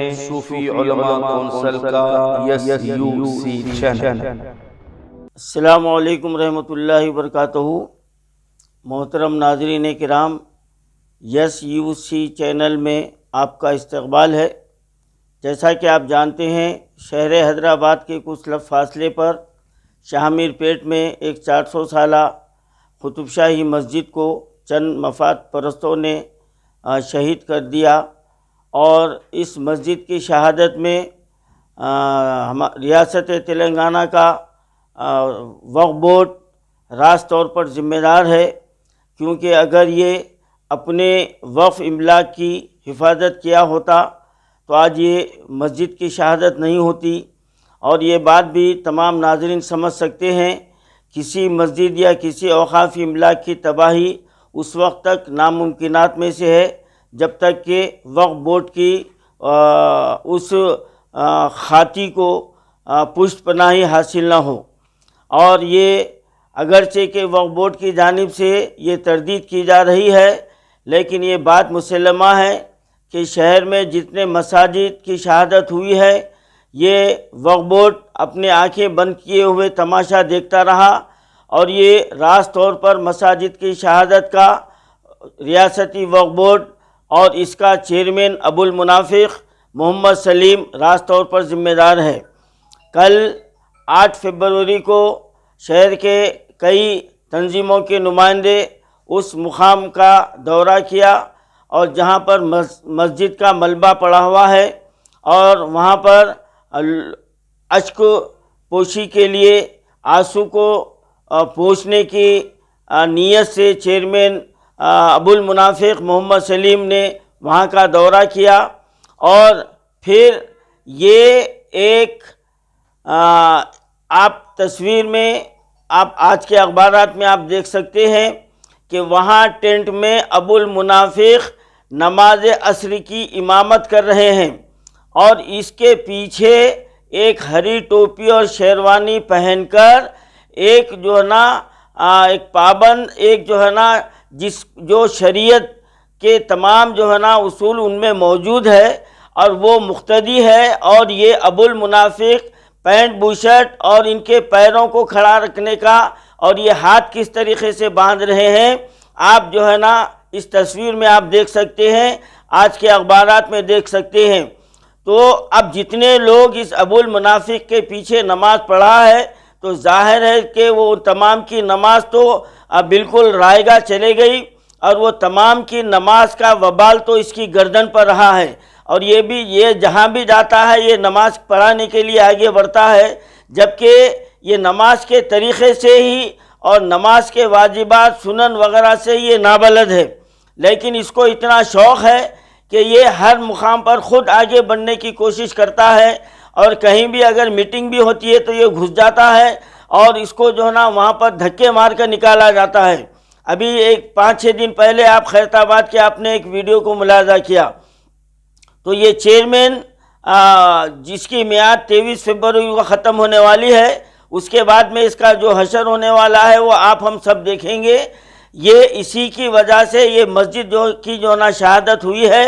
हैं सूफी उलमा कौंसिल का SUC चैनल। अस्सलामु अलैकुम रहमतुल्लाहि व बरकातहू। मोहतरम नाज़रीन किराम, SUC चैनल में आपका इस्तकबाल है। जैसा कि आप जानते हैं, शहर हैदराबाद के कुछ फासले पर शाहमीर पेट में एक 400 साला कुतुबशाही मस्जिद को चंद मफाद परस्तों ने शहीद कर दिया और इस मस्जिद की शहादत में रियासत तेलंगाना का वक्फ बोर्ड रास तौर पर ज़िम्मेदार है, क्योंकि अगर ये अपने वक्फ इमलाक की हिफाजत किया होता तो आज ये मस्जिद की शहादत नहीं होती। और ये बात भी तमाम नाज़रीन समझ सकते हैं, किसी मस्जिद या किसी औक़ाफ़ी इमलाक की तबाही उस वक्त तक नामुमकिनात में से है जब तक कि वक्फ बोर्ड की उस खाती को पुष्ट पनाही हासिल न हो। और ये अगरचे के वक्फ बोर्ड की जानिब से ये तरदीद की जा रही है, लेकिन ये बात मुसल्लमा है कि शहर में जितने मसाजिद की शहादत हुई है, ये वक्फ बोर्ड अपने आंखें बंद किए हुए तमाशा देखता रहा। और ये रास तौर पर मसाजिद की शहादत का रियासती वक्फ बोर्ड और इसका चेयरमैन अबुल मुनाफिक मोहम्मद सलीम रास तौर पर ज़िम्मेदार है। कल 8 फरवरी को शहर के कई तंजीमों के नुमाइंदे उस मुकाम का दौरा किया और जहां पर मस्जिद का मलबा पड़ा हुआ है और वहां पर अश्क पोशी के लिए आंसू को पोंछने की नीयत से चेयरमैन अबुल मुनाफिक मोहम्मद सलीम ने वहाँ का दौरा किया। और फिर ये एक आप तस्वीर में आप आज के अखबारात में आप देख सकते हैं कि वहाँ टेंट में अबुल मुनाफिक नमाज असर की इमामत कर रहे हैं और इसके पीछे एक हरी टोपी और शेरवानी पहनकर एक जो है ना एक पाबंद, एक जो है ना जो शरीयत के तमाम जो है ना उसूल उनमें मौजूद है और वो मुक्तदी है। और ये अबुल मुनाफिक पैंट बुशर्ट और इनके पैरों को खड़ा रखने का और ये हाथ किस तरीके से बांध रहे हैं, आप जो है ना इस तस्वीर में आप देख सकते हैं, आज के अखबारात में देख सकते हैं। तो अब जितने लोग इस अबुल मुनाफिक के पीछे नमाज़ पढ़ा है तो जाहिर है कि वो तमाम की नमाज तो अब बिल्कुल रायगा चले गई और वो तमाम की नमाज का वबाल तो इसकी गर्दन पर रहा है। और ये जहाँ भी जाता है ये नमाज पढ़ाने के लिए आगे बढ़ता है, जबकि ये नमाज के तरीक़े से ही और नमाज के वाजिबात सुनन वगैरह से ये नाबलद है, लेकिन इसको इतना शौक़ है कि ये हर मुकाम पर ख़ुद आगे बढ़ने की कोशिश करता है और कहीं भी अगर मीटिंग भी होती है तो ये घुस जाता है और इसको जो है ना वहाँ पर धक्के मार कर निकाला जाता है। अभी एक 5-6 दिन पहले आप खैरताबाद के आपने एक वीडियो को मुलाजा किया, तो ये चेयरमैन जिसकी मियाद 23 फरवरी को ख़त्म होने वाली है, उसके बाद में इसका जो हशर होने वाला है वो आप हम सब देखेंगे। ये इसी की वजह से ये मस्जिद जो ना शहादत हुई है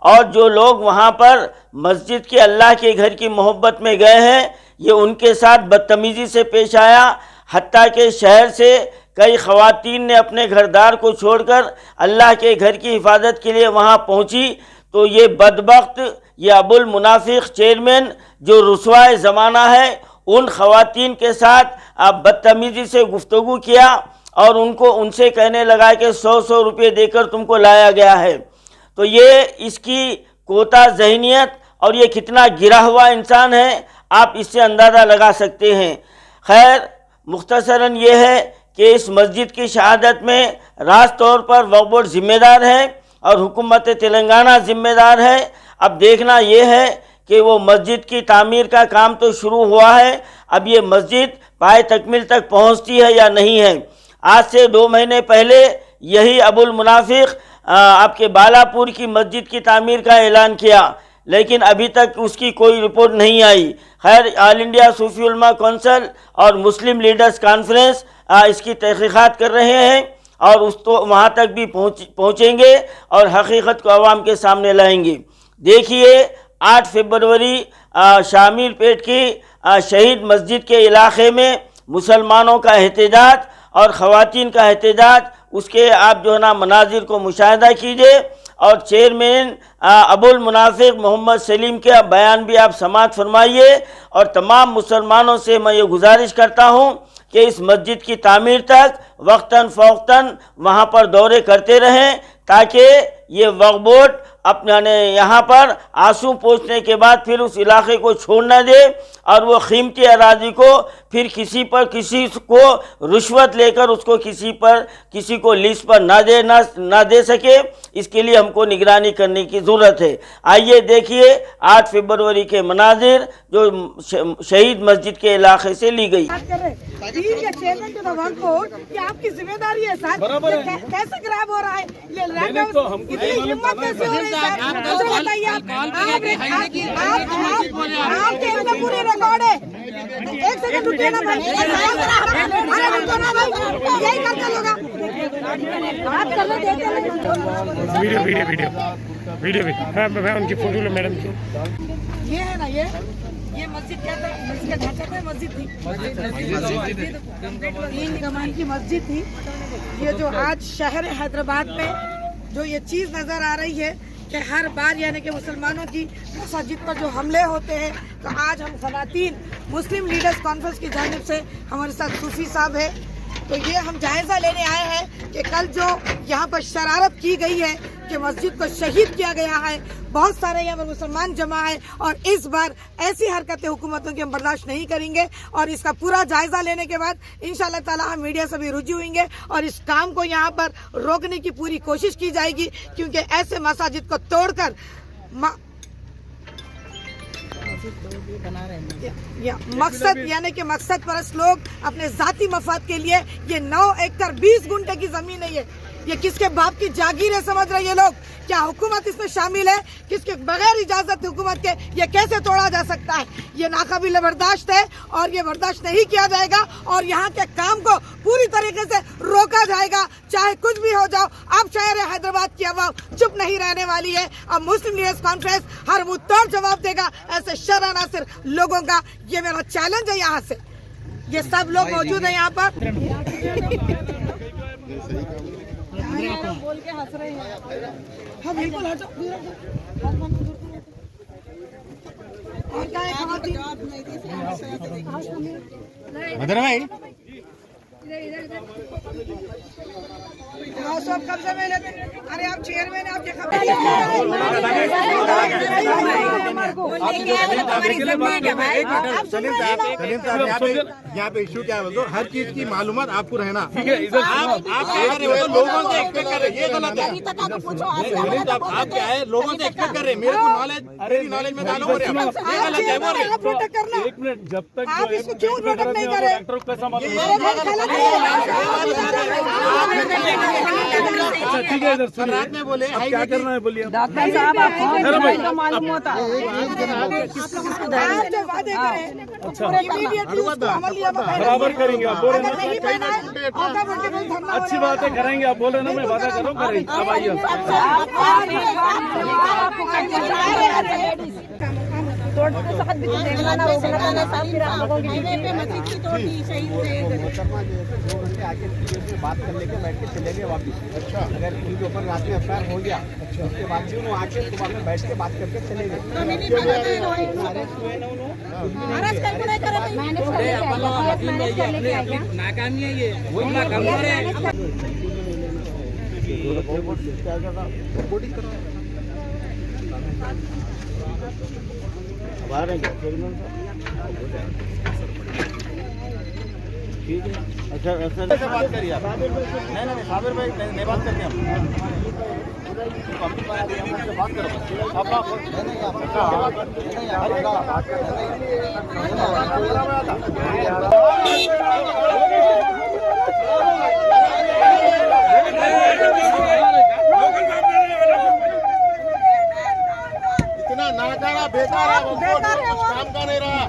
और जो लोग वहाँ पर मस्जिद के अल्लाह के घर की मोहब्बत में गए हैं, ये उनके साथ बदतमीज़ी से पेश आया। हत्ता के शहर से कई ख़वातीन ने अपने घरदार को छोड़कर अल्लाह के घर की हिफाजत के लिए वहाँ पहुँची। तो ये बदबख्त ये अबुल मुनाफिक चेयरमैन जो रुसवाए ज़माना है, उन ख़वातीन के साथ आप बदतमीज़ी से गुफ्तगू किया और उनसे कहने लगा कि 100-100 रुपये देकर तुमको लाया गया है। तो ये इसकी कोता ज़हनियत और ये कितना गिरा हुआ इंसान है, आप इससे अंदाज़ा लगा सकते हैं। खैर, मुख्तसरन ये है कि इस मस्जिद की शहादत में रास तौर पर वक्फ बोर्ड ज़िम्मेदार है और हुकूमत तेलंगाना ज़िम्मेदार है। अब देखना ये है कि वो मस्जिद की तामीर का काम तो शुरू हुआ है, अब ये मस्जिद पाए तकमील तक पहुँचती है या नहीं है। आज से 2 महीने पहले यही अबुल मुनाफिक आपके बालापुर की मस्जिद की तामीर का ऐलान किया, लेकिन अभी तक उसकी कोई रिपोर्ट नहीं आई। खैर, ऑल इंडिया सूफी उलमा कौंसिल और मुस्लिम लीडर्स कॉन्फ्रेंस इसकी तहकीकात कर रहे हैं और उस तो वहाँ तक भी पहुँचेंगे और हकीकत को आवाम के सामने लाएंगे। देखिए, 8 फरवरी शामिल पेट की शहीद मस्जिद के इलाके में मुसलमानों का एहतजाज और ख़वातीन का एहतजाज, उसके आप जो है ना मनाजिर को मुशाहिदा कीजिए और चेयरमैन अबुल मुनाफिक मोहम्मद सलीम के बयान भी आप समाअत फरमाइए। और तमाम मुसलमानों से मैं ये गुजारिश करता हूँ कि इस मस्जिद की तामीर तक वक्तन फ़ौक्तन वहाँ पर दौरे करते रहें, ताकि ये वक्फ बोर्ड अपने यहाँ पर आंसू पहुँचने के बाद फिर उस इलाके को छोड़ न दे और वो कीमती अराजी को फिर किसी को रुश्वत लेकर उसको किसी को लीज पर ना दे सके। इसके लिए हमको निगरानी करने की ज़रूरत है। आइए देखिए 8 फरवरी के मनाजिर जो शहीद मस्जिद के इलाके से ली गई। आपकी जिम्मेदारी है सर, कैसे खराब हो रहा है पूरी रिकॉर्ड है। एक सेकंड रुकिए ना भाई, यही करते लोग बात कर रहे देते वीडियो मैं उनकी फोटो लो मैडम की। ये है ना, ये मस्जिद क्या था, मस्जिद का ढांचा था, मस्जिद थी 3 कमान की मस्जिद थी। ये जो आज शहर हैदराबाद में जो ये चीज नजर आ रही है कि हर बार यानी कि मुसलमानों की मस्जिद पर जो हमले होते हैं, तो आज हम खवातीन मुस्लिम लीडर्स कॉन्फ्रेंस की जानिब से हमारे साथ सूफी साहब है, तो ये हम जायजा लेने आए हैं कि कल जो यहाँ पर शरारत की गई है कि मस्जिद को शहीद किया गया है, बहुत सारे यहाँ पर मुसलमान जमा है और इस बार ऐसी हरकतें हुकूमतों की हम बर्दाश्त नहीं करेंगे। और इसका पूरा जायजा लेने के बाद इंशाअल्लाह ताला हम मीडिया से भी रुजू होंगे और इस काम को यहाँ पर रोकने की पूरी कोशिश की जाएगी, क्योंकि ऐसे मसाजिद को तोड़कर मकसद यानी कि मकसद परस्त लोग अपने जाती मफाद के लिए ये 9 एकड़ 20 गुंठे की जमीन है, ये किसके बाप की जागीर है समझ रहे ये लोग? क्या हुकूमत इसमें शामिल है? किसके बगैर इजाजत हुकूमत के ये कैसे तोड़ा जा सकता है? ये नाकाबिल बर्दाश्त है और ये बर्दाश्त नहीं किया जाएगा और यहाँ के काम को पूरी तरीके से रोका जाएगा, चाहे कुछ भी हो जाओ। अब शहर हैदराबाद की आवाम चुप नहीं रहने वाली है। अब मुस्लिम लीडर्स कॉन्फ्रेंस हर मुंह तोड़ जवाब देगा ऐसे शरानासिर लोगों का। ये मेरा चैलेंज है। यहाँ से ये सब लोग मौजूद है यहाँ पर। बोल के हंस रहे हैं। हाँ बिल्कुल और क्या है भाई हाँ सब कब्जे में लेते। अरे आप चेयरमैन आपके यहाँ पे इशू क्या है बोलो, हर चीज की मालूमात आपको रहना। आप लोगों से एक्सपेक्ट कर रहे हैं, ये गलत है। आप क्या है लोगों से एक्सपेक्ट कर रहे हैं, मेरे को नॉलेज में डालो हो रहे हैं, ये गलत है। प्रोटेक्ट करना, एक मिनट, जब तक आप इसको क्यों प्रोटेक्ट नहीं कर रहे? ठीक है, इधर सुनिए, रात में बोले अब क्या करना है बोलिए। डॉक्टर साहब आपको मालूम होता है जो वादे करें इमीडिएटली उसको अमल या बराबर करेंगे। आप बोल रहे नहीं पहना है और अच्छी बातें करेंगे, आप बोल रहे ना मैं वादा करूँ करेंगे। अब आइए बात कर लेके बैठ के चले गए वापिस। अच्छा, अगर इनके ऊपर रात में एफआईआर हो गया उसके बाद भी वो आके सुबह में बैठ के बात करके चले गए। नाकामी है ये, वही नाकामी है। ठीक है, अच्छा ऐसा बात करिए आप। नहीं साबिर भाई नहीं बात करते हम। बात इतना नाकारा बेकार है, काम का नहीं रहा।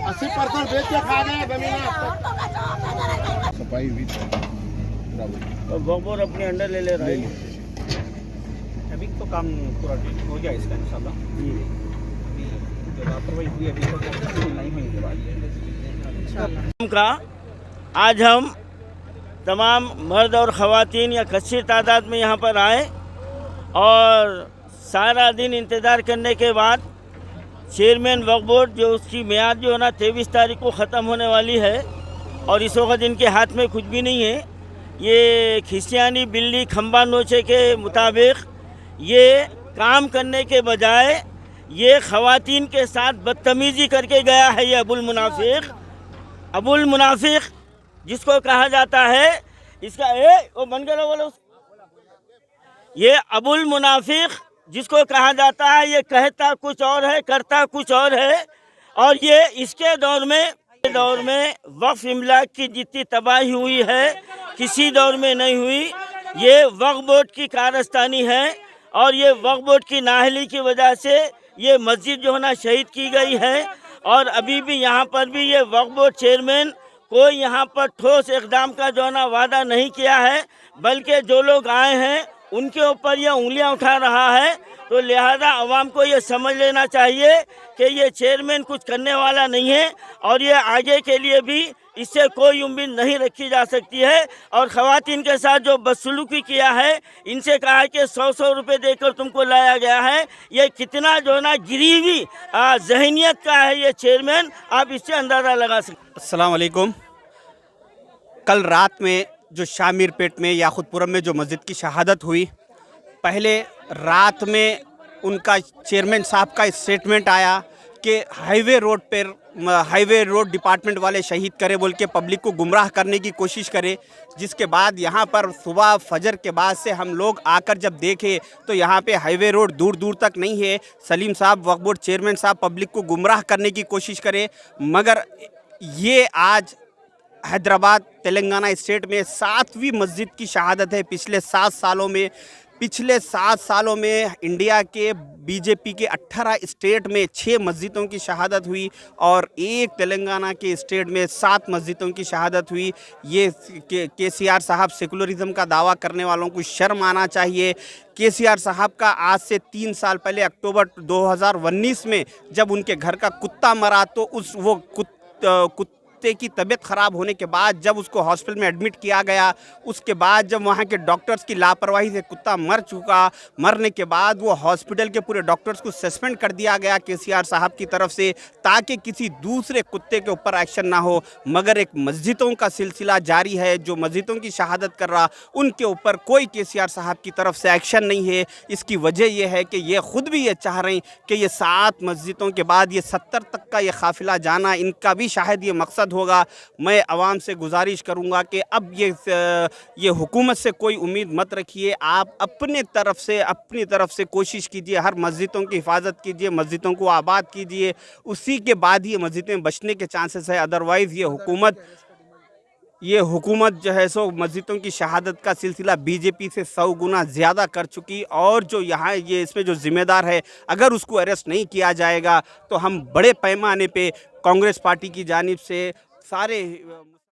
80% बेच के खा गए जमीन। सफाई हुई बकौर अपने अंडर ले रहे हैं। अभी तो काम पूरा हो गया इसका इंशाल्लाह। अभी लापरवाही हुई अभी तक नहीं होने के बाद। का आज हम तमाम मर्द और ख़वातीन या कसीर तादाद में यहाँ पर आए और सारा दिन इंतज़ार करने के बाद चेयरमैन वक्फ बोर्ड जो उसकी मियाद जो है ना 23 तारीख को ख़त्म होने वाली है और इस वक्त इनके हाथ में कुछ भी नहीं है। ये खिसियानी बिल्ली खंबा नोचे के मुताबिक ये काम करने के बजाय ये ख़वातीन के साथ बदतमीज़ी करके गया है। ये अबुल मुनाफिक जिसको कहा जाता है, इसका वो बन गया बोलो, ये अबुल मुनाफिक जिसको कहा जाता है, ये कहता कुछ और है करता कुछ और है। और ये इसके दौर में वक्फ इमलाक की जितनी तबाही हुई है किसी दौर में नहीं हुई। ये वक्फ बोर्ड की कारस्तानी है और ये वक्फ बोर्ड की नाअहली की वजह से ये मस्जिद जो है ना शहीद की गई है। और अभी भी यहाँ पर भी ये वक्फ बोर्ड चेयरमैन कोई यहाँ पर ठोस इक़दाम का जो है ना वादा नहीं किया है, बल्कि जो लोग आए हैं उनके ऊपर ये उंगलियां उठा रहा है। तो लिहाजा अवाम को ये समझ लेना चाहिए कि ये चेयरमैन कुछ करने वाला नहीं है और ये आगे के लिए भी इससे कोई उम्मीद नहीं रखी जा सकती है। और ख़वातीन के साथ जो बदसलूकी किया है, इनसे कहा है कि 100 रुपये देकर तुमको लाया गया है। ये कितना जो ना गिरीवी जहनीत का है ये चेयरमैन, आप इससे अंदाज़ा लगा सकते। अस्सलाम वालेकुम। कल रात में जो शामिर पेट में याखुतपुरम में जो मस्जिद की शहादत हुई, पहले रात में उनका चेयरमैन साहब का स्टेटमेंट आया कि हाईवे रोड डिपार्टमेंट वाले शहीद करे बोल के पब्लिक को गुमराह करने की कोशिश करे। जिसके बाद यहाँ पर सुबह फजर के बाद से हम लोग आकर जब देखे तो यहाँ पे हाईवे रोड दूर दूर तक नहीं है। सलीम साहब वक्फ बोर्ड चेयरमैन साहब पब्लिक को गुमराह करने की कोशिश करे, मगर ये आज हैदराबाद तेलंगाना स्टेट में 7वीं मस्जिद की शहादत है पिछले 7 सालों में। पिछले 7 सालों में इंडिया के बीजेपी के 18 स्टेट में 6 मस्जिदों की शहादत हुई और एक तेलंगाना के स्टेट में 7 मस्जिदों की शहादत हुई। ये केसीआर साहब सेकुलरिज्म का दावा करने वालों को शर्म आना चाहिए। केसीआर साहब का आज से 3 साल पहले अक्टूबर 2019 में जब उनके घर का कुत्ता मरा तो वो कुत्ते की तबीयत ख़राब होने के बाद जब उसको हॉस्पिटल में एडमिट किया गया, उसके बाद जब वहाँ के डॉक्टर्स की लापरवाही से कुत्ता मरने के बाद वो हॉस्पिटल के पूरे डॉक्टर्स को सस्पेंड कर दिया गया केसीआर साहब की तरफ से, ताकि किसी दूसरे कुत्ते के ऊपर एक्शन ना हो। मगर एक मस्जिदों का सिलसिला जारी है, जो मस्जिदों की शहादत कर रहा उनके ऊपर कोई केसीआर साहब की तरफ से एक्शन नहीं है। इसकी वजह यह है कि ये ख़ुद भी ये चाह रहे हैं कि ये 7 मस्जिदों के बाद ये 70 तक का ये काफ़िला जाना इनका भी शायद ये मकसद होगा। मैं आवाम से गुजारिश करूंगा कि अब ये हुकूमत से कोई उम्मीद मत रखिए। आप अपनी तरफ से कोशिश कीजिए, हर मस्जिदों की हिफाजत कीजिए, मस्जिदों को आबाद कीजिए, उसी के बाद ये मस्जिदें बचने के चांसेस है। अदरवाइज़ ये हुकूमत जो है सो मस्जिदों की शहादत का सिलसिला बीजेपी से 100 गुना ज़्यादा कर चुकी। और जो यहाँ ये इसमें जो ज़िम्मेदार है, अगर उसको अरेस्ट नहीं किया जाएगा तो हम बड़े पैमाने पे कांग्रेस पार्टी की जानिब से सारे